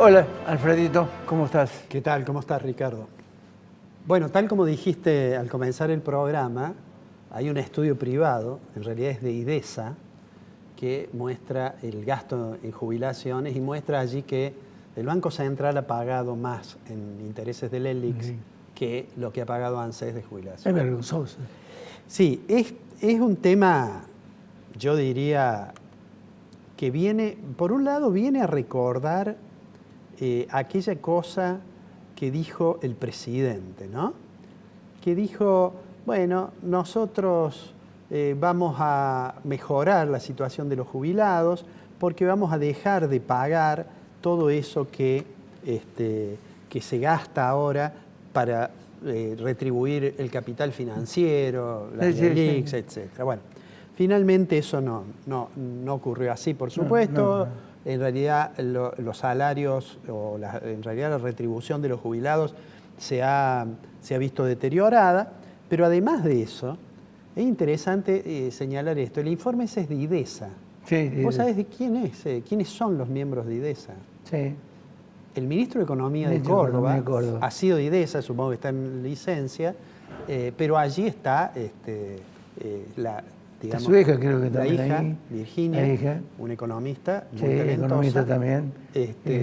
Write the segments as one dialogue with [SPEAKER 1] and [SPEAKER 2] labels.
[SPEAKER 1] Hola, Alfredito, ¿cómo estás?
[SPEAKER 2] ¿Qué tal? ¿Cómo estás, Ricardo? Bueno, tal como dijiste al comenzar el programa, hay un estudio privado, en realidad es de IDESA, que muestra el gasto en jubilaciones y muestra allí que el Banco Central ha pagado más en intereses del ELIX que lo que ha pagado ANSES de jubilación.
[SPEAKER 1] Es vergonzoso.
[SPEAKER 2] Sí, es un tema, yo diría, que viene, por un lado, viene a recordar aquella cosa que dijo el presidente, ¿no? Que dijo, bueno, nosotros vamos a mejorar la situación de los jubilados porque vamos a dejar de pagar todo eso que se gasta ahora para retribuir el capital financiero, las LELIQs, etc. Bueno, finalmente eso no ocurrió así, por supuesto. No. En realidad los salarios, en realidad la retribución de los jubilados se ha visto deteriorada, pero además de eso, es interesante señalar esto. El informe ese es de IDESA.
[SPEAKER 1] Sí,
[SPEAKER 2] ¿Vos sabés de quién es? ¿Quiénes son los miembros de IDESA?
[SPEAKER 1] Sí.
[SPEAKER 2] El ministro de Economía de Córdoba ha sido de IDESA, supongo que está en licencia, pero allí está digamos,
[SPEAKER 1] su hija, creo que
[SPEAKER 2] la
[SPEAKER 1] también
[SPEAKER 2] hija,
[SPEAKER 1] ahí.
[SPEAKER 2] Virginia,
[SPEAKER 1] La hija.
[SPEAKER 2] una economista muy
[SPEAKER 1] Sí,
[SPEAKER 2] talentosa.
[SPEAKER 1] economista también.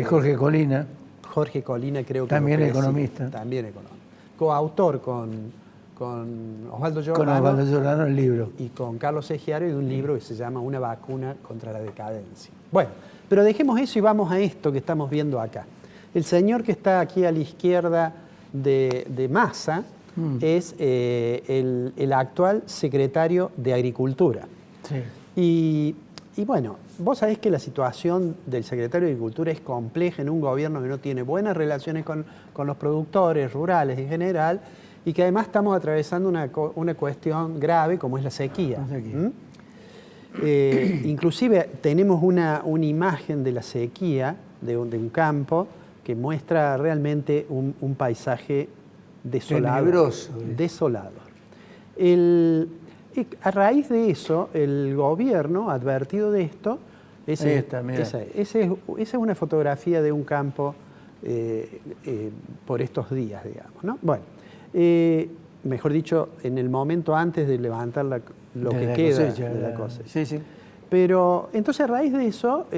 [SPEAKER 1] Jorge Colina.
[SPEAKER 2] Jorge Colina creo que
[SPEAKER 1] también
[SPEAKER 2] es
[SPEAKER 1] economista.
[SPEAKER 2] También economista. Coautor con Osvaldo Giordano.
[SPEAKER 1] Con Osvaldo Giordano el libro.
[SPEAKER 2] Y con Carlos Egiaro, de un libro que se llama Una vacuna contra la decadencia. Bueno, pero dejemos eso y vamos a esto que estamos viendo acá. El señor que está aquí a la izquierda de Massa es el actual secretario de Agricultura.
[SPEAKER 1] Sí.
[SPEAKER 2] Y bueno, vos sabés que la situación del secretario de Agricultura es compleja en un gobierno que no tiene buenas relaciones con los productores rurales en general y que además estamos atravesando una cuestión grave como es la sequía. Inclusive tenemos una imagen de la sequía de un campo que muestra realmente un paisaje desolador. Desolador. A raíz de eso, el gobierno, advertido de esto, esa es una fotografía de un campo por estos días, digamos, ¿no? Bueno, mejor dicho, en el momento antes de levantar lo que queda de la cosecha.
[SPEAKER 1] Sí, sí.
[SPEAKER 2] Pero entonces a raíz de eso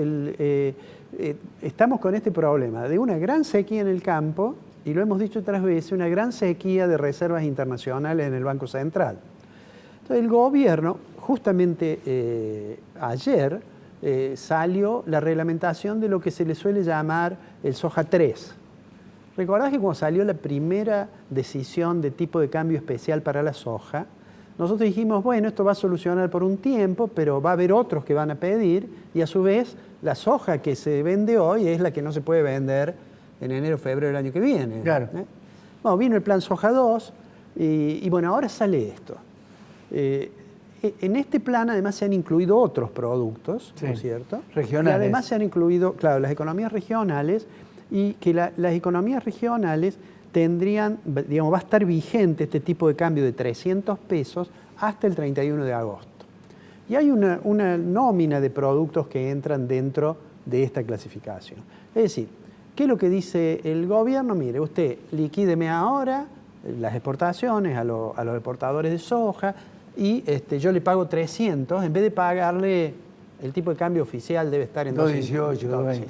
[SPEAKER 2] estamos con este problema de una gran sequía en el campo, y lo hemos dicho otras veces, una gran sequía de reservas internacionales en el Banco Central. Entonces el gobierno, justamente ayer, salió la reglamentación de lo que se le suele llamar el Soja 3. ¿Recordás que cuando salió la primera decisión de tipo de cambio especial para la soja, nosotros dijimos, bueno, esto va a solucionar por un tiempo, pero va a haber otros que van a pedir, y a su vez la soja que se vende hoy es la que no se puede vender en enero o febrero del año que viene.
[SPEAKER 1] Claro.
[SPEAKER 2] Bueno, vino el plan Soja 2 y bueno, ahora sale esto. En este plan además se han incluido otros productos, ¿no es cierto?
[SPEAKER 1] Regionales.
[SPEAKER 2] Y además se han incluido, claro, las economías regionales, y que las economías regionales tendrían, digamos, va a estar vigente este tipo de cambio de 300 pesos hasta el 31 de agosto. Y hay una nómina de productos que entran dentro de esta clasificación. Es decir, ¿qué es lo que dice el gobierno? Mire, usted liquídeme ahora las exportaciones a los exportadores de soja y yo le pago 300, en vez de pagarle el tipo de cambio oficial debe estar en
[SPEAKER 1] 2.18, 2.20.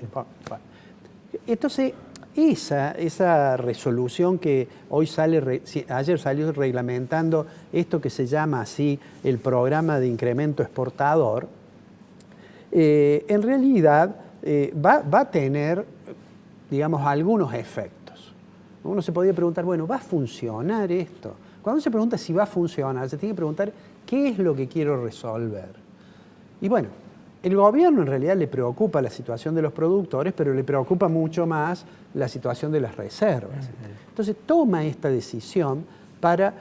[SPEAKER 2] Entonces, esa resolución que hoy ayer salió reglamentando esto que se llama así el programa de incremento exportador, en realidad va a tener, digamos, algunos efectos. Uno se podría preguntar, bueno, ¿va a funcionar esto? Cuando se pregunta si va a funcionar, se tiene que preguntar qué es lo que quiero resolver. Y bueno, el gobierno en realidad le preocupa la situación de los productores, pero le preocupa mucho más la situación de las reservas. Entonces toma esta decisión para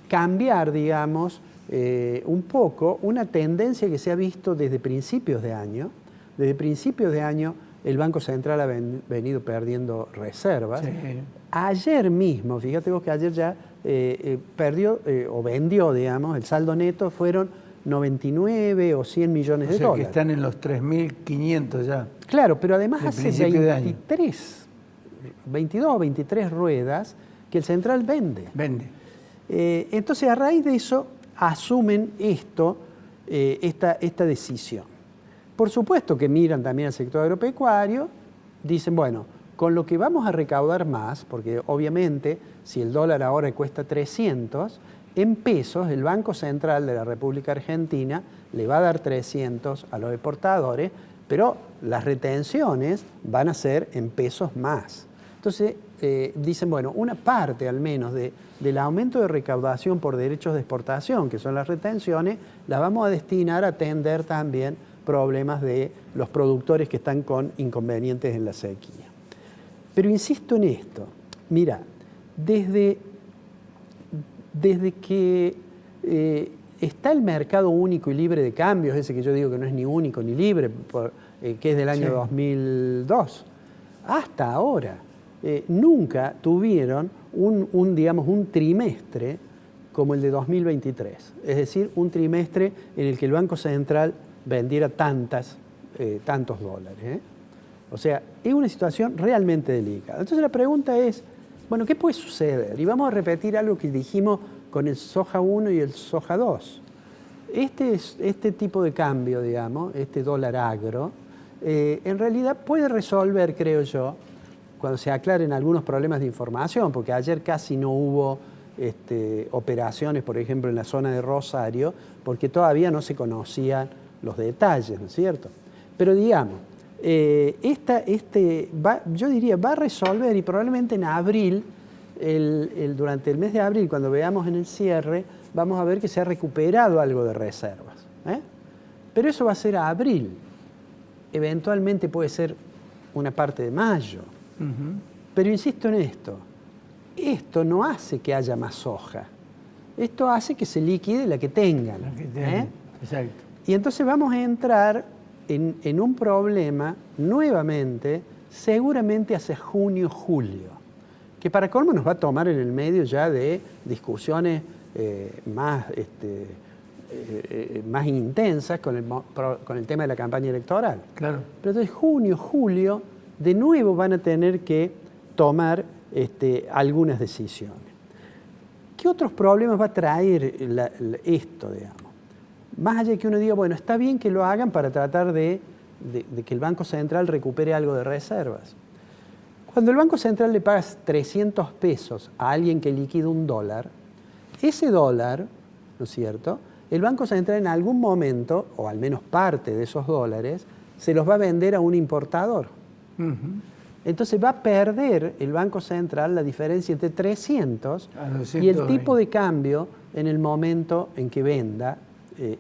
[SPEAKER 2] cambiar, digamos, un poco una tendencia que se ha visto desde principios de año. Desde principios de año el Banco Central ha venido perdiendo reservas. Sí. Ayer mismo, fíjate vos que ayer ya perdió o vendió, digamos, el saldo neto fueron 99 o 100 millones
[SPEAKER 1] O
[SPEAKER 2] de
[SPEAKER 1] sea que
[SPEAKER 2] dólares.
[SPEAKER 1] están en los 3.500 ya.
[SPEAKER 2] Claro, pero además
[SPEAKER 1] de
[SPEAKER 2] hace
[SPEAKER 1] principio de año.
[SPEAKER 2] 22 o 23 ruedas que el central vende.
[SPEAKER 1] Vende.
[SPEAKER 2] Entonces, a raíz de eso, asumen esta decisión. Por supuesto que miran también al sector agropecuario, dicen, bueno, con lo que vamos a recaudar más, porque obviamente si el dólar ahora cuesta 300, en pesos el Banco Central de la República Argentina le va a dar 300 a los exportadores, pero las retenciones van a ser en pesos más. Entonces, dicen, bueno, una parte al menos del aumento de recaudación por derechos de exportación, que son las retenciones, la vamos a destinar a atender también problemas de los productores que están con inconvenientes en la sequía. Pero insisto en esto, mira, desde que está el mercado único y libre de cambios, ese que yo digo que no es ni único ni libre, que es del año 2002, hasta ahora, nunca tuvieron un trimestre como el de 2023. Es decir, un trimestre en el que el Banco Central vendiera tantos dólares. O sea, es una situación realmente delicada. Entonces la pregunta es, bueno, ¿qué puede suceder? Y vamos a repetir algo que dijimos con el soja 1 y el soja 2. Este tipo de cambio, digamos, este dólar agro, en realidad puede resolver, creo yo, cuando se aclaren algunos problemas de información, porque ayer casi no hubo operaciones, por ejemplo, en la zona de Rosario, porque todavía no se conocían los detalles, ¿no es cierto? Pero digamos, yo diría, va a resolver y probablemente en abril, durante el mes de abril, cuando veamos en el cierre, vamos a ver que se ha recuperado algo de reservas. Pero eso va a ser a abril. Eventualmente puede ser una parte de mayo. Pero insisto en esto no hace que haya más soja. Esto hace que se liquide la que tengan.
[SPEAKER 1] Exacto.
[SPEAKER 2] Y entonces vamos a entrar en un problema nuevamente, seguramente hacia junio, julio, que para colmo nos va a tomar en el medio ya de discusiones más intensas con el tema de la campaña electoral.
[SPEAKER 1] Claro.
[SPEAKER 2] Pero entonces junio, julio, de nuevo van a tener que tomar algunas decisiones. ¿Qué otros problemas va a traer esto, digamos? Más allá de que uno diga, bueno, está bien que lo hagan para tratar de que el Banco Central recupere algo de reservas. Cuando el Banco Central le paga 300 pesos a alguien que liquida $1, ese dólar, ¿no es cierto?, el Banco Central en algún momento, o al menos parte de esos dólares, se los va a vender a un importador. Entonces va a perder el Banco Central la diferencia entre 300 y el tipo de cambio en el momento en que venda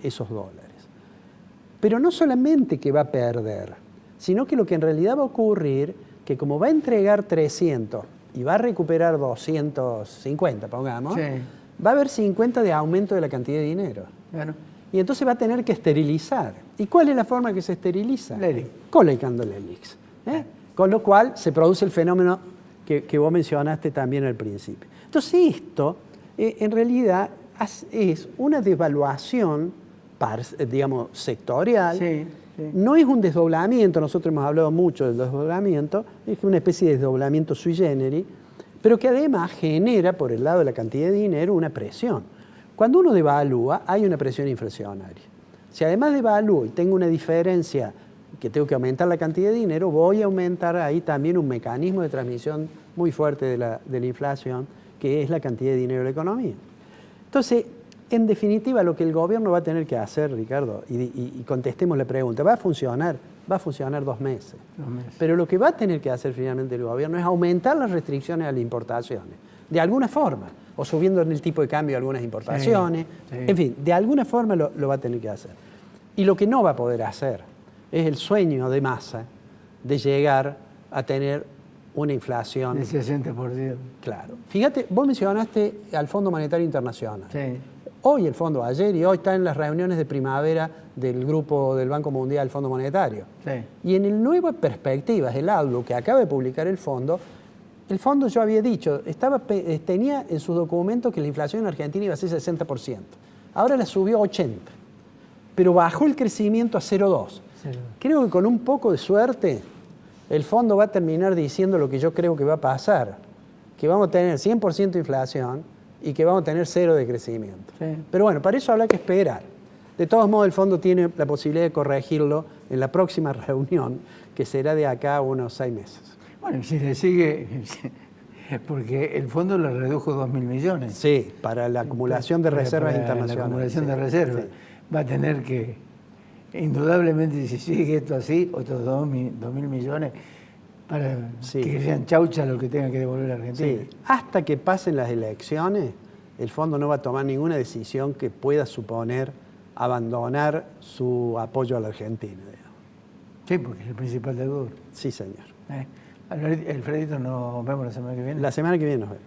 [SPEAKER 2] esos dólares. Pero no solamente que va a perder, sino que lo que en realidad va a ocurrir, que como va a entregar 300 y va a recuperar 250, pongamos, va a haber 50 de aumento de la cantidad de dinero.
[SPEAKER 1] Claro.
[SPEAKER 2] Y entonces va a tener que esterilizar. ¿Y cuál es la forma que se esteriliza? Colocando el Helix. Con lo cual se produce el fenómeno que vos mencionaste también al principio. Entonces esto, en realidad, es una devaluación, digamos, sectorial. No es un desdoblamiento, nosotros hemos hablado mucho del desdoblamiento, es una especie de desdoblamiento sui generis, pero que además genera, por el lado de la cantidad de dinero, una presión. Cuando uno devalúa, hay una presión inflacionaria. Si además devalúo y tengo una diferencia que tengo que aumentar la cantidad de dinero, voy a aumentar ahí también un mecanismo de transmisión muy fuerte de la inflación, que es la cantidad de dinero de la economía. Entonces, en definitiva, lo que el gobierno va a tener que hacer, Ricardo, y contestemos la pregunta, ¿va a funcionar? Va a funcionar 2 meses. Pero lo que va a tener que hacer finalmente el gobierno es aumentar las restricciones a las importaciones, de alguna forma, o subiendo en el tipo de cambio algunas importaciones, en fin, de alguna forma lo va a tener que hacer. Y lo que no va a poder hacer es el sueño de Massa de llegar a tener una inflación...
[SPEAKER 1] del 60%.
[SPEAKER 2] Claro. Fíjate, vos mencionaste al Fondo Monetario Internacional. Hoy el fondo, ayer y hoy, está en las reuniones de primavera del grupo del Banco Mundial, el Fondo Monetario. Y en el nuevo Perspectivas, el Outlook que acaba de publicar el fondo, yo había dicho, tenía en sus documentos que la inflación en Argentina iba a ser 60%. Ahora la subió a 80%. pero bajó el crecimiento a 0,2. Creo que con un poco de suerte el fondo va a terminar diciendo lo que yo creo que va a pasar, que vamos a tener 100% de inflación y que vamos a tener 0 de crecimiento.
[SPEAKER 1] Sí.
[SPEAKER 2] Pero bueno, para eso habrá que esperar. De todos modos, el fondo tiene la posibilidad de corregirlo en la próxima reunión, que será de acá a unos 6 meses.
[SPEAKER 1] Bueno, si le sigue, porque el fondo le redujo 2.000 millones.
[SPEAKER 2] Sí, para la acumulación de reservas
[SPEAKER 1] Para
[SPEAKER 2] internacionales.
[SPEAKER 1] La acumulación
[SPEAKER 2] sí,
[SPEAKER 1] de reservas.
[SPEAKER 2] sí.
[SPEAKER 1] Va a tener que, indudablemente, si sigue esto así, otros 2.000 millones para
[SPEAKER 2] Sí.
[SPEAKER 1] que sean chaucha lo que tenga que devolver a Argentina.
[SPEAKER 2] Sí, hasta que pasen las elecciones, el fondo no va a tomar ninguna decisión que pueda suponer abandonar su apoyo a la Argentina. Digamos.
[SPEAKER 1] Sí, porque es el principal deudor.
[SPEAKER 2] Sí, señor.
[SPEAKER 1] Alfredito, nos vemos la semana que viene.
[SPEAKER 2] La semana que viene nos vemos.